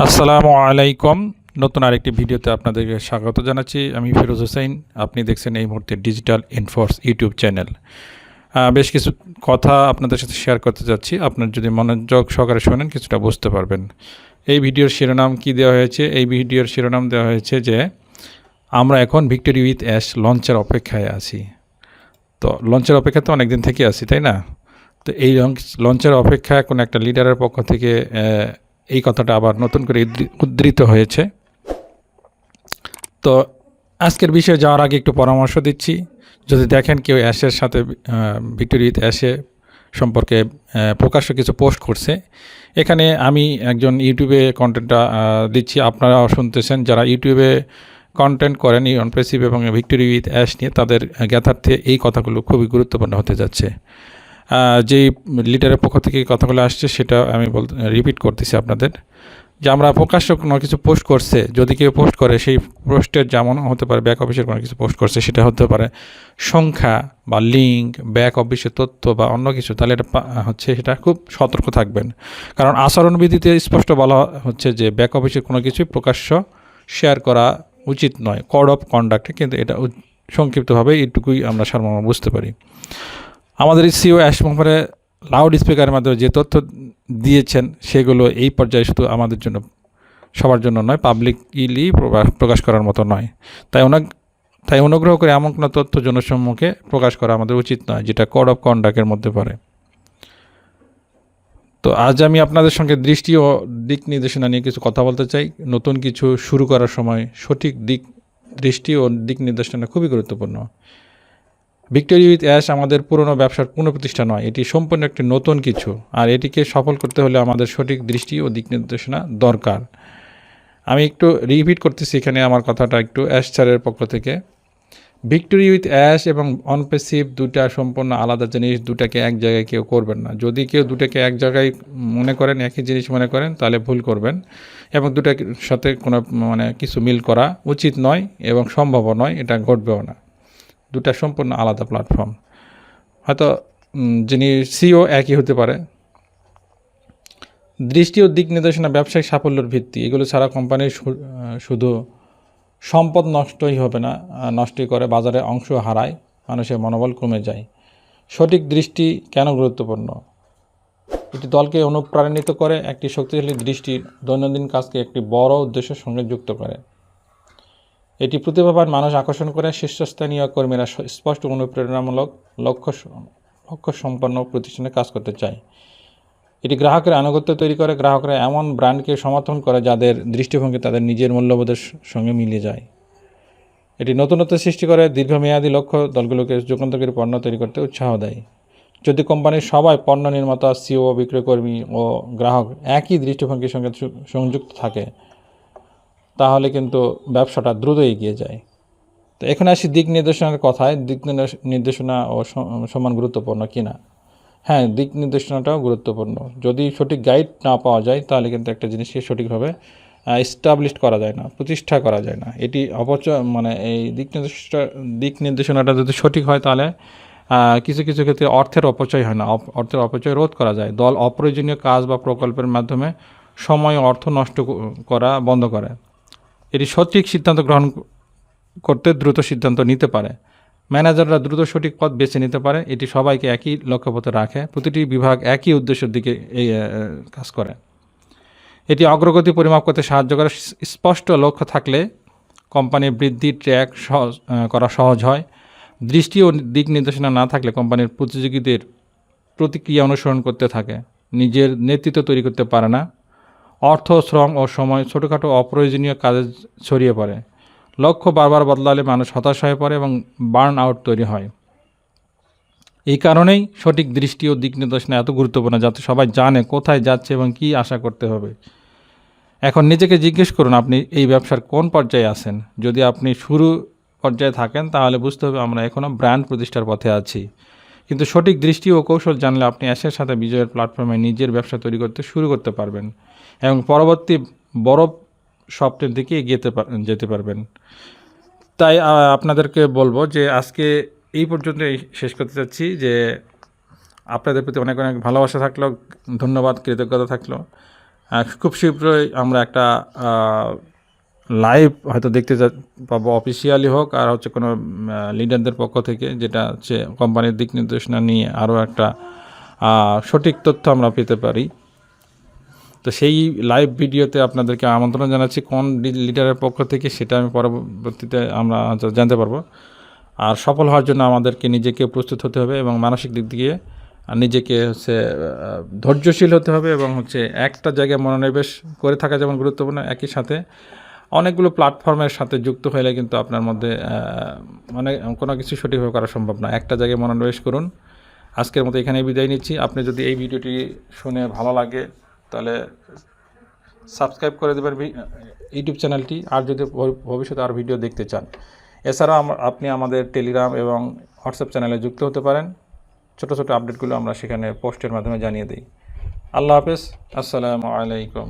আসসালামু আলাইকুম। নতুন আরেকটি ভিডিওতে আপনাদেরকে স্বাগত জানাচ্ছি। আমি ফিরোজ হোসেন। আপনি দেখছেন এই মুহূর্তে ডিজিটাল ইনফোর্স ইউটিউব চ্যানেল। বেশ কিছু কথা আপনাদের সাথে শেয়ার করতে যাচ্ছি। আপনার যদি মনোযোগ সহকারে শোনেন কিছুটা বুঝতে পারবেন। এই ভিডিওর শিরোনাম কি দেওয়া হয়েছে? এই ভিডিওর শিরোনাম দেওয়া হয়েছে যে আমরা এখন ভিক্টোরি উইথ অ্যাশ লঞ্চের অপেক্ষায় আছি। তো লঞ্চের অপেক্ষা তো অনেকদিন থেকে আছি, তাই না? তো এই লঞ্চের অপেক্ষায় কোনো একটা লিডারের পক্ষ থেকে এই কথাটা আবার নতুন করে উদ্ধৃত হয়েছে। তো আজকের বিষয়ে যাওয়ার আগে একটু পরামর্শ দিচ্ছি। যদি দেখেন কেউ অ্যাশের সাথে ভিক্টোরি উইথ অ্যাশে সম্পর্কে প্রকাশ্য কিছু পোস্ট করছে, এখানে আমি একজন ইউটিউবে কন্টেন্টটা দিচ্ছি, আপনারাও শুনতেছেন। যারা ইউটিউবে কন্টেন্ট করেন অনপ্রেসিভ এবং ভিক্টোরি উইথ অ্যাশ নিয়ে, তাদের জ্ঞাতার্থে এই কথাগুলো খুবই গুরুত্বপূর্ণ হতে যাচ্ছে। যেই লিডারের পক্ষ থেকে কথাগুলো আসছে সেটা আমি রিপিট করতেছি আপনাদের, যে আমরা প্রকাশ্য কোনো কিছু পোস্ট করছে, যদি কেউ পোস্ট করে সেই পোস্টের যেমন হতে পারে ব্যাক অফিসের কোনো কিছু পোস্ট করছে, সেটা হতে পারে সংখ্যা বা লিঙ্ক, ব্যাক অফিসের তথ্য বা অন্য কিছু, তাহলে এটা হচ্ছে সেটা খুব সতর্ক থাকবেন। কারণ আচরণবিধিতে স্পষ্ট বলা হচ্ছে যে ব্যাক অফিসের কোনো কিছুই প্রকাশ্য শেয়ার করা উচিত নয়, কোড অফ কন্ডাক্টে। কিন্তু এটা সংক্ষিপ্তভাবে এইটুকুই আমরা সারমর্ম বুঝতে পারি। আমাদের সিও অ্যাশ মোহাম্মদে লাউড স্পিকারের মাধ্যমে যে তথ্য দিয়েছেন সেগুলো এই পর্যায়ে শুধু আমাদের জন্য, সবার জন্য নয়, পাবলিকলি প্রকাশ করার মতো নয়। তাই অনুগ্রহ করে এমন কোনো তথ্য জনসম্মুখে প্রকাশ করা আমাদের উচিত নয় যেটা কোড অফ কন্ডাক্টের মধ্যে পড়ে। তো আজ আমি আপনাদের সঙ্গে দৃষ্টি ও দিক নির্দেশনা নিয়ে কিছু কথা বলতে চাই। নতুন কিছু শুরু করার সময় সঠিক দৃষ্টি ও দিক নির্দেশনা খুবই গুরুত্বপূর্ণ। ভিক্টোরি উইথ অ্যাশ আমাদের পুরনো ব্যবসার পুনঃপ্রতিষ্ঠা নয়, এটি সম্পূর্ণ একটি নতুন কিছু। আর এটিকে সফল করতে হলে আমাদের সঠিক দৃষ্টি ও দিক নির্দেশনা দরকার। আমি একটু রিপিট করতেছি এখানে আমার কথাটা একটু, অ্যাশ স্যারের পক্ষ থেকে। ভিক্টোরি উইথ অ্যাশ এবং অনপ্রেসিভ দুটা সম্পূর্ণ আলাদা জিনিস, দুটাকে এক জায়গায় কেউ করবেন না। যদি কেউ দুটাকে এক জায়গায় মনে করেন, একই জিনিস মনে করেন, তাহলে ভুল করবেন। এবং দুটার সাথে কোনো কিছু মিল করা উচিত নয় এবং সম্ভবও নয়, এটা ঘটবেও না। দুটা সম্পূর্ণ আলাদা প্ল্যাটফর্ম। হয়তো যিনি সিও একই হতে পারে। দৃষ্টি ও দিক নির্দেশনা ব্যবসায়িক সাফল্যের ভিত্তি। এগুলো ছাড়া কোম্পানির শুধু সম্পদ নষ্টই হবে না, নষ্টই করে, বাজারে অংশ হারায়, মানুষের মনোবল কমে যায়। সঠিক দৃষ্টি কেন গুরুত্বপূর্ণ? এটি দলকে অনুপ্রাণিত করে। একটি শক্তিশালী দৃষ্টি দৈনন্দিন কাজকে একটি বড় উদ্দেশ্যের সঙ্গে যুক্ত করে। এটি প্রতিভাবান মানুষ আকর্ষণ করে। শীর্ষস্থানীয় কর্মীরা স্পষ্ট অনুপ্রেরণামূলক লক্ষ্য সম্পন্ন প্রতিষ্ঠানে কাজ করতে চায়। এটি গ্রাহকের আনুগত্য তৈরি করে। গ্রাহকরা এমন ব্র্যান্ডকে সমর্থন করে যাদের দৃষ্টিভঙ্গি তাদের নিজের মূল্যবোধের সঙ্গে মিলে যায়। এটি নতুনত্ব সৃষ্টি করে। দীর্ঘমেয়াদী লক্ষ্য দলগুলোকে যুগান্তকারী পণ্য তৈরি করতে উৎসাহ দেয়। যদি কোম্পানির সবাই পণ্য নির্মাতা, সিও, বিক্রয়কর্মী ও গ্রাহক একই দৃষ্টিভঙ্গির সঙ্গে সংযুক্ত থাকে, তাহলে কিন্তু ব্যবসাটা দ্রুত এগিয়ে যায়। তো এখন আসি দিক নির্দেশনার কথায়। দিক নির্দেশনা ও সমান গুরুত্বপূর্ণ কিনা? হ্যাঁ, দিক নির্দেশনাটাও গুরুত্বপূর্ণ। যদি সঠিক গাইড না পাওয়া যায়, তাহলে কিন্তু একটা জিনিসকে সঠিকভাবে এস্টাবলিশ করা যায় না, প্রতিষ্ঠা করা যায় না। এটি এই দিক নির্দেশনাটা যদি সঠিক হয়, তাহলে কিছু কিছু ক্ষেত্রে অর্থের অপচয় হয় না, অর্থের অপচয় রোধ করা যায়। দল অপ্রয়োজনীয় কাজ বা প্রকল্পের মাধ্যমে সময় ও অর্থ নষ্ট করা বন্ধ করে। এটি সঠিক সিদ্ধান্ত গ্রহণ করতে দ্রুত সিদ্ধান্ত নিতে পারে। ম্যানেজাররা দ্রুত সঠিক পথ বেছে নিতে পারে। এটি সবাইকে একই লক্ষ্যপথে রাখে। প্রতিটি বিভাগ একই উদ্দেশ্যের দিকে কাজ করে। এটি অগ্রগতি পরিমাপ করতে সাহায্য করে। স্পষ্ট লক্ষ্য থাকলে কোম্পানির বৃদ্ধি ট্র্যাক করা সহজ হয়। দৃষ্টি ও দিক নির্দেশনা না থাকলে কোম্পানির প্রতিযোগীদের প্রতিক্রিয়া অনুসরণ করতে থাকে, নিজের নেতৃত্ব তৈরি করতে পারে না। অর্থ, শ্রম ও সময় ছোটোখাটো অপ্রয়োজনীয় কাজে ছড়িয়ে পড়ে। লক্ষ্য বারবার বদলালে মানুষ হতাশ হয়ে পড়ে এবং বার্ন আউট তৈরি হয়। এই কারণেই সঠিক দৃষ্টি ও দিক নির্দেশনা এত গুরুত্বপূর্ণ, যাতে সবাই জানে কোথায় যাচ্ছে এবং কী আশা করতে হবে। এখন নিজেকে জিজ্ঞেস করুন, আপনি এই ব্যবসার কোন পর্যায়ে আছেন? যদি আপনি শুরু পর্যায়ে থাকেন, তাহলে বুঝতে হবে আমরা এখনও ব্র্যান্ড প্রতিষ্ঠার পথে আছি। কিন্তু সঠিক দৃষ্টি ও কৌশল জানলে আপনি অ্যাশের সাথে বিজয়ের প্ল্যাটফর্মে নিজের ব্যবসা তৈরি করতে শুরু করতে পারবেন এবং পরবর্তী বড় স্বপ্নের দিকে এগিয়ে যেতে পারবেন। তাই আপনাদেরকে বলবো যে আজকে এই পর্যন্ত শেষ করতে চাচ্ছি, যে আপনাদের প্রতি অনেক অনেক ভালোবাসা থাকলো, ধন্যবাদ, কৃতজ্ঞতা থাকলো। খুব শীঘ্রই আমরা একটা লাইভ হয়তো দেখতে পাবো, অফিসিয়ালি হোক আর হচ্ছে কোনো লিডারদের পক্ষ থেকে, যেটা হচ্ছে কোম্পানির দিক নির্দেশনা নিয়ে আরও একটা সঠিক তথ্য আমরা পেতে পারি। তো সেই লাইভ ভিডিওতে আপনাদেরকে আমন্ত্রণ জানাচ্ছি, কোন লিডারের পক্ষ থেকে সেটা আমি পরবর্তীতে আমরা জানতে পারবো। আর সফল হওয়ার জন্য আমাদেরকে নিজেকে প্রস্তুত হতে হবে এবং মানসিক দিক দিয়ে নিজেকে হচ্ছে ধৈর্যশীল হতে হবে এবং হচ্ছে একটা জায়গায় মনোনিবেশ করে থাকা যেমন গুরুত্বপূর্ণ, একই সাথে অনেকগুলো প্ল্যাটফর্মের সাথে যুক্ত হলে কিন্তু আপনার মধ্যে মানে কোনো কিছু সঠিকভাবে করা সম্ভব না। একটা জায়গায় মনোনিবেশ করুন। আজকের মতো এখানেই বিদায় নিচ্ছি। আপনি যদি এই ভিডিওটি শুনে ভালো লাগে তাহলে সাবস্ক্রাইব করে দেবেন ইউটিউব চ্যানেলটি, আর যদি ভবিষ্যতে আর ভিডিও দেখতে চান। এছাড়াও আপনি আমাদের টেলিগ্রাম এবং হোয়াটসঅ্যাপ চ্যানেলে যুক্ত হতে পারেন। ছোটো ছোটো আপডেটগুলো আমরা সেখানে পোস্টের মাধ্যমে জানিয়ে দিই। আল্লাহ হাফেজ, আসসালামু আলাইকুম।